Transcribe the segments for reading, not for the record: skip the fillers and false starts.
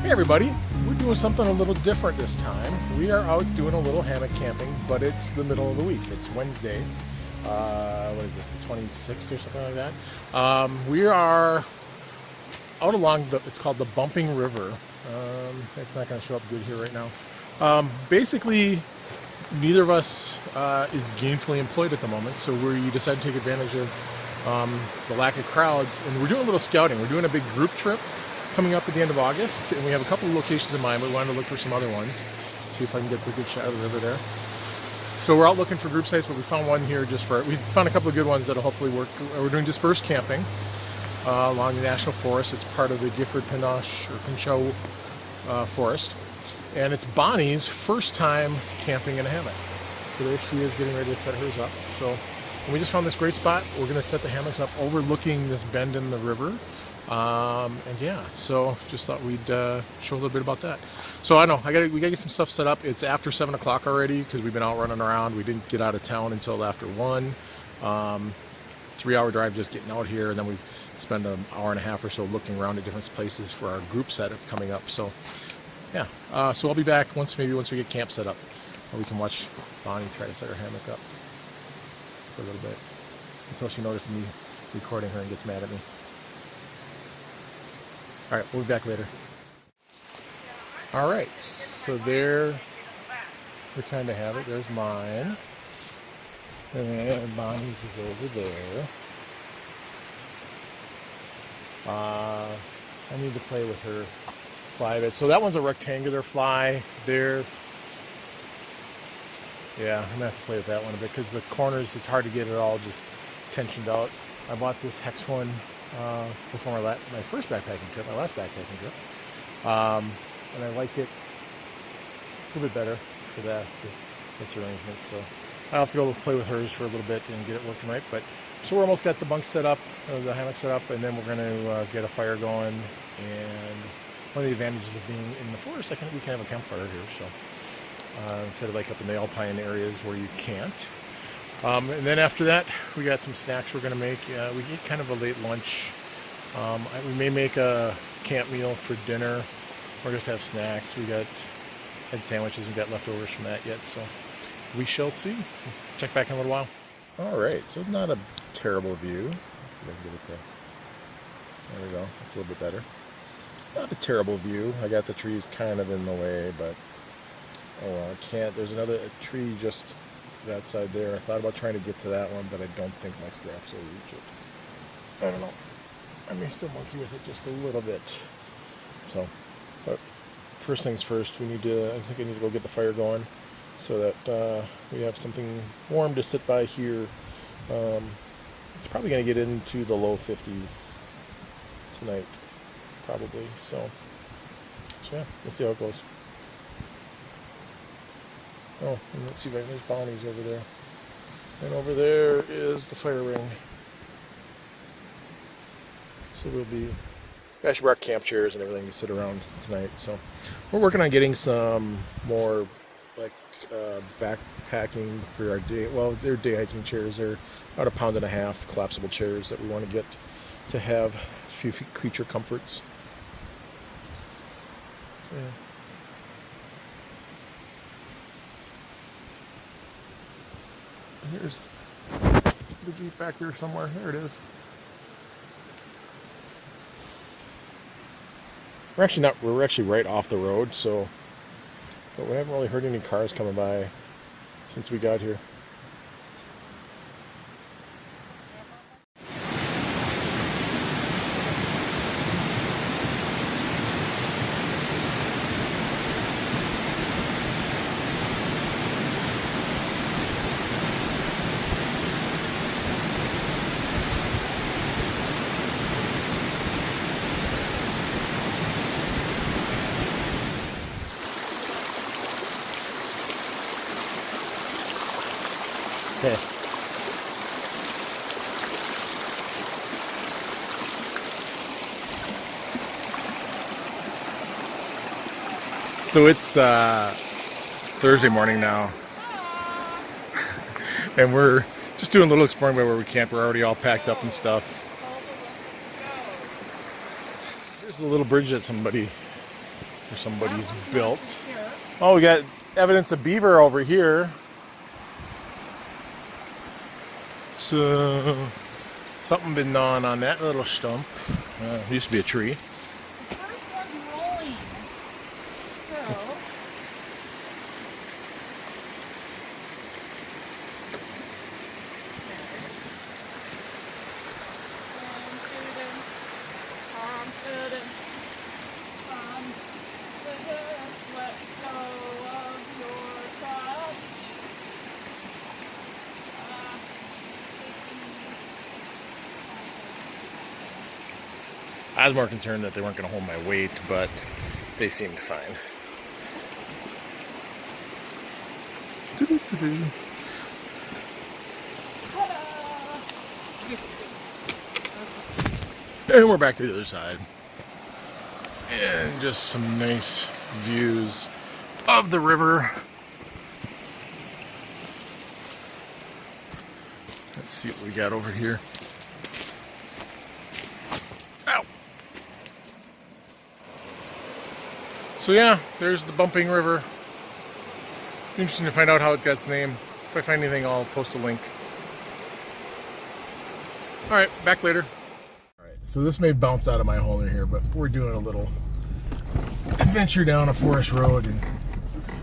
Hey everybody, we're doing something a little different this time. We are out doing a little hammock camping, but it's the middle of the week. It's Wednesday. What is this, the 26th or something like that? We are out along it's called the Bumping River. It's not going to show up good here right now. Basically, neither of us is gainfully employed at the moment, so we decided to take advantage of the lack of crowds, and we're doing a little scouting. We're doing a big group trip coming up at the end of August, and we have a couple of locations in mind, but we wanted to look for some other ones. See if I can get a good shot of the river there. So we're out looking for group sites, but we found one here we found a couple of good ones that'll hopefully work. We're doing dispersed camping along the National Forest. It's part of the Pinchot Forest. And it's Bonnie's first time camping in a hammock. So there she is getting ready to set hers up. So we just found this great spot. We're gonna set the hammocks up overlooking this bend in the river. And yeah, so just thought we'd show a little bit about that. So I know we gotta get some stuff set up. It's after 7 o'clock already because we've been out running around. We didn't get out of town until after 1. 3-hour drive just getting out here, and then we spend an hour and a half or so looking around at different places for our group setup coming up. So yeah, so I'll be back once we get camp set up, or we can watch Bonnie try to set her hammock up for a little bit until she notices me recording her and gets mad at me. All right, we'll be back later. All right, so there we're trying to have it. There's mine, and Bonnie's is over there. I need to play with her fly bit. So that one's a rectangular fly there. Yeah, I'm gonna have to play with that one a bit because the corners, it's hard to get it all just tensioned out. I bought this hex one before my first backpacking trip, my last backpacking trip, and I like it. It's a little bit better for this arrangement. So I'll have to go play with hers for a little bit and get it working right. But so we're almost got the bunk set up, the hammock set up, and then we're going to get a fire going. And one of the advantages of being in the forest, we can have a campfire here. So instead of like up in the alpine areas where you can't. And then after that, we got some snacks we're going to make. We get kind of a late lunch. We may make a camp meal for dinner, or just have snacks. We had sandwiches and got leftovers from that yet, so we shall see. Check back in a little while. All right, so it's not a terrible view. Let's see if I can get it to. There we go. That's a little bit better. Not a terrible view. I got the trees kind of in the way, but oh well, I can't. There's another tree just that side there. I thought about trying to get to that one, but I don't think my straps will reach it. I don't know. I may still monkey with it just a little bit. So, but first things first, I think I need to go get the fire going so that we have something warm to sit by here. It's probably going to get into the low 50s tonight, probably. So yeah, we'll see how it goes. Oh, and let's see if there's Bonnie's over there. And over there is the fire ring. So we actually brought camp chairs and everything to sit around tonight. So we're working on getting some more backpacking for our day. Well, they're day hiking chairs. They're about 1.5 pounds collapsible chairs that we want to get to have a few creature comforts. Yeah. Here's the Jeep back there somewhere. There it is. We're actually right off the road, but we haven't really heard any cars coming by since we got here. Okay. So it's Thursday morning now, and we're just doing a little exploring by where we camp. We're already all packed up and stuff. There's a little bridge that somebody or somebody's built. Oh, we got evidence of beaver over here. So something been gnawing on that little stump. It used to be a tree. The first one's rolling. So. I was more concerned that they weren't going to hold my weight, but they seemed fine. And we're back to the other side. And just some nice views of the river. Let's see what we got over here. Ow! So yeah, there's the Bumping River. Interesting to find out how it got its name. If I find anything, I'll post a link. Alright, back later. Alright, so this may bounce out of my holder here, but we're doing a little adventure down a forest road, and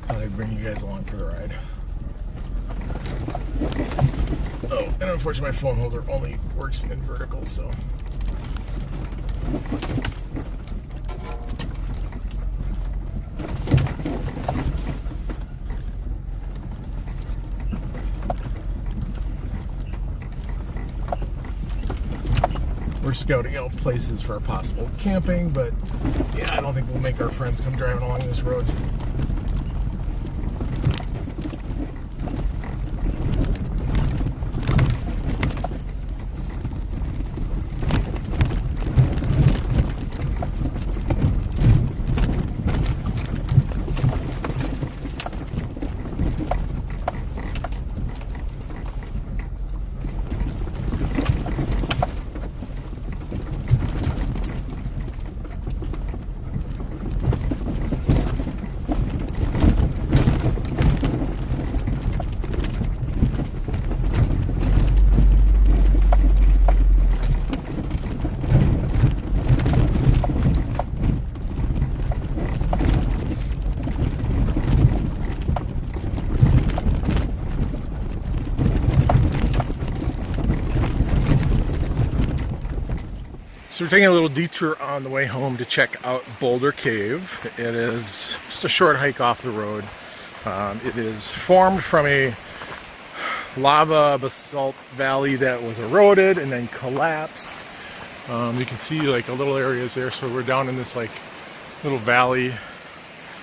thought I'd bring you guys along for the ride. Oh, and unfortunately my phone holder only works in vertical, so. We're scouting out places for possible camping, but yeah, I don't think we'll make our friends come driving along this road. So we're taking a little detour on the way home to check out Boulder Cave. It is just a short hike off the road. It is formed from a lava basalt valley that was eroded and then collapsed. You can see like a little areas there. So we're down in this like little valley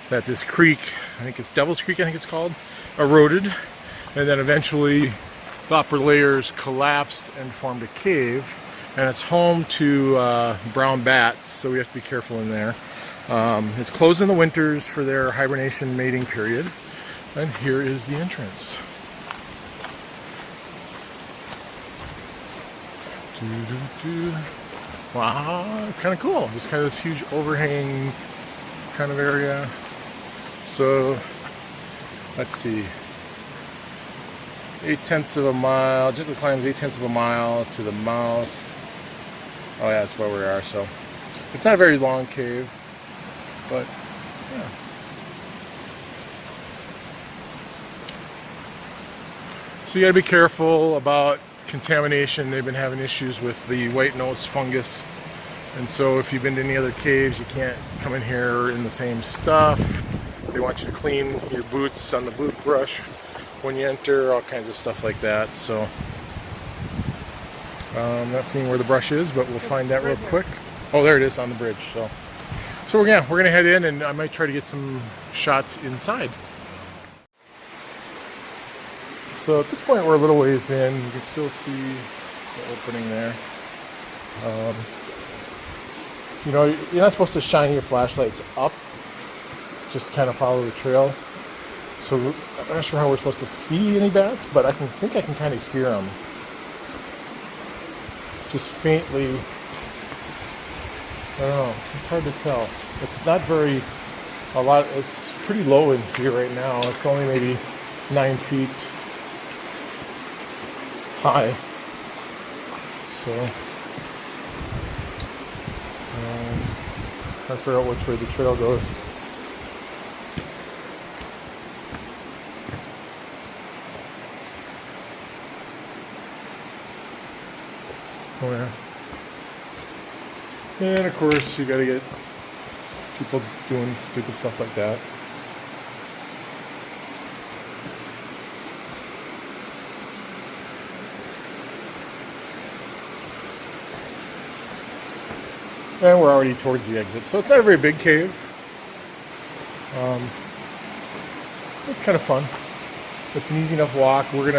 that this creek, I think it's Devil's Creek, I think it's called, eroded. And then eventually the upper layers collapsed and formed a cave. And it's home to brown bats, so we have to be careful in there. It's closed in the winters for their hibernation mating period. And here is the entrance. Wow, it's kind of cool. Just kind of this huge overhang kind of area. So, let's see. 8/10 of a mile, gently climbs 8/10 of a mile to the mouth. Oh yeah, that's where we are, so it's not a very long cave, but yeah. So you gotta be careful about contamination. They've been having issues with the white nose fungus, and so if you've been to any other caves, you can't come in here in the same stuff. They want you to clean your boots on the boot brush when you enter, all kinds of stuff like that. So not seeing where the brush is, but we'll find that real quick. Oh, there it is on the bridge. So we're gonna head in, and I might try to get some shots inside. So at this point, we're a little ways in. You can still see the opening there. You know, you're not supposed to shine your flashlights up. Just kind of follow the trail. So I'm not sure how we're supposed to see any bats, but I think I can kind of hear them. Just faintly. I don't know. It's hard to tell. It's not very a lot. It's pretty low in here right now. It's only maybe 9 feet high. So trying to figure out which way the trail goes. Oh yeah. And of course you gotta get people doing stupid stuff like that. And we're already towards the exit, so it's not a very big cave. It's kind of fun. It's an easy enough walk. We're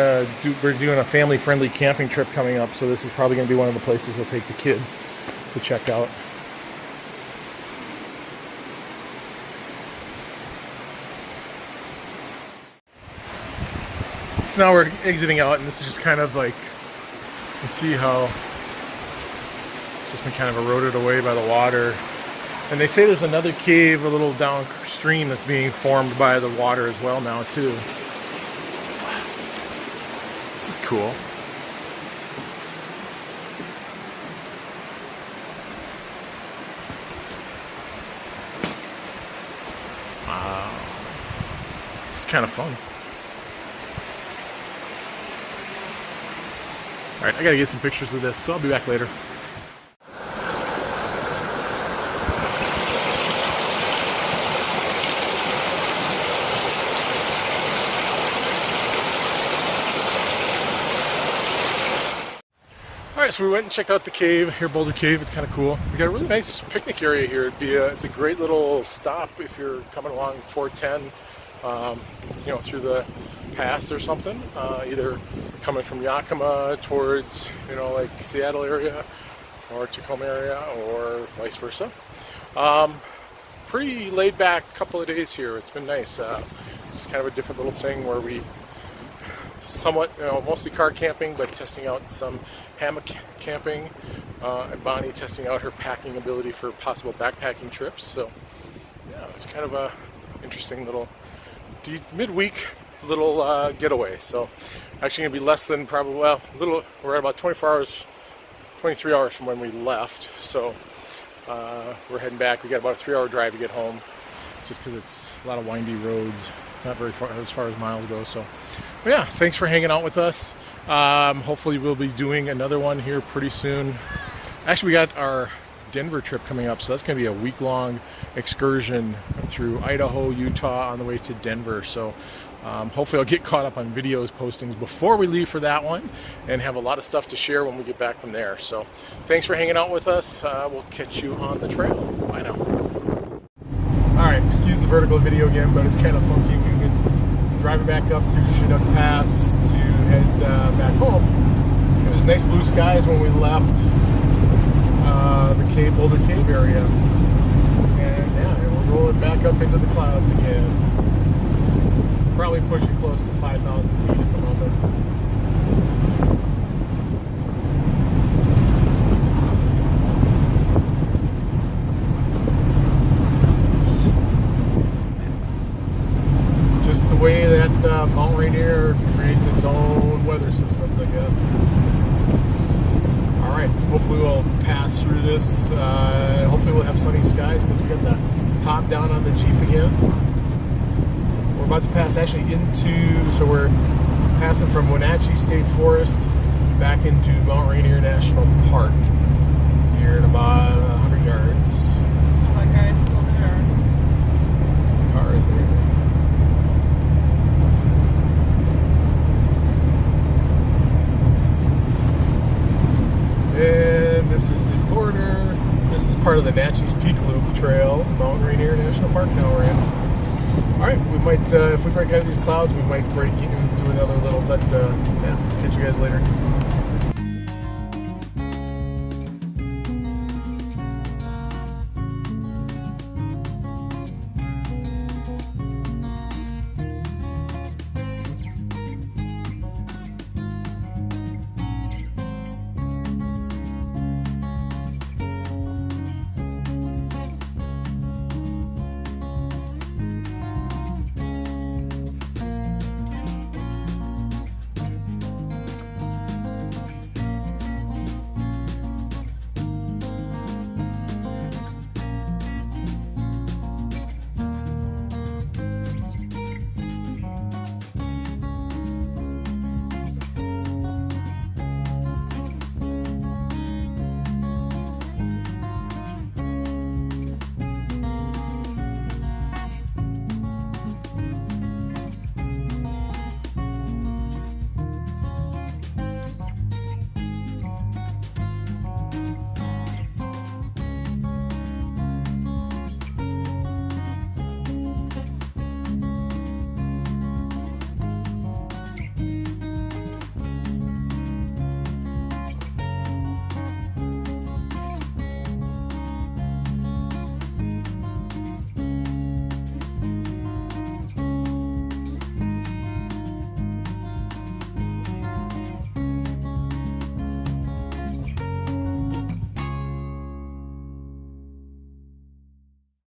doing a family-friendly camping trip coming up, so this is probably going to be one of the places we'll take the kids to check out. So now we're exiting out, and this is just kind of like, you can see how it's just been kind of eroded away by the water. And they say there's another cave a little downstream that's being formed by the water as well now too. This is cool. Wow. This is kind of fun. Alright, I gotta get some pictures of this, so I'll be back later. Alright, so we went and checked out the cave here, Boulder Cave. It's kind of cool. We got a really nice picnic area here. It's a great little stop if you're coming along 410, through the pass or something. Either coming from Yakima towards, like Seattle area or Tacoma area, or vice versa. Pretty laid back couple of days here. It's been nice. Just kind of a different little thing where we somewhat, mostly car camping, but testing out some hammock camping, and Bonnie testing out her packing ability for possible backpacking trips. So yeah, it's kind of a interesting little midweek little getaway. So actually gonna be less than probably, we're at about 23 hours from when we left. So we're heading back. We got about a 3-hour drive to get home, just because it's a lot of windy roads. It's not very far as miles go. So, but yeah, thanks for hanging out with us. Hopefully we'll be doing another one here pretty soon. Actually, we got our Denver trip coming up, so that's going to be a week-long excursion through Idaho, Utah, on the way to Denver. So hopefully I'll get caught up on videos postings before we leave for that one, and have a lot of stuff to share when we get back from there. So thanks for hanging out with us. We'll catch you on the trail. Bye now. Alright, excuse the vertical video again, but it's kind of funky. We've been driving back up to Chinook Pass to head back home. It was nice blue skies when we left the Boulder Cave area. And yeah, we're rolling back up into the clouds again. Probably pushing close to 5,000 feet at the moment. Just the way that Mount Rainier creates its own weather systems, I guess. Alright, hopefully we'll pass through this. Hopefully we'll have sunny skies, because we got the top down on the Jeep again. We're about to pass actually so we're passing from Wenatchee State Forest back into Mount Rainier National Park here in about 100 yards. So that guy's still there. The car is there. And this is the border. This is part of the Natchez Peak Loop Trail, Mount Rainier National Park now we're in. Alright, we might, if we break out of these clouds, we might break into another little, but yeah, catch you guys later.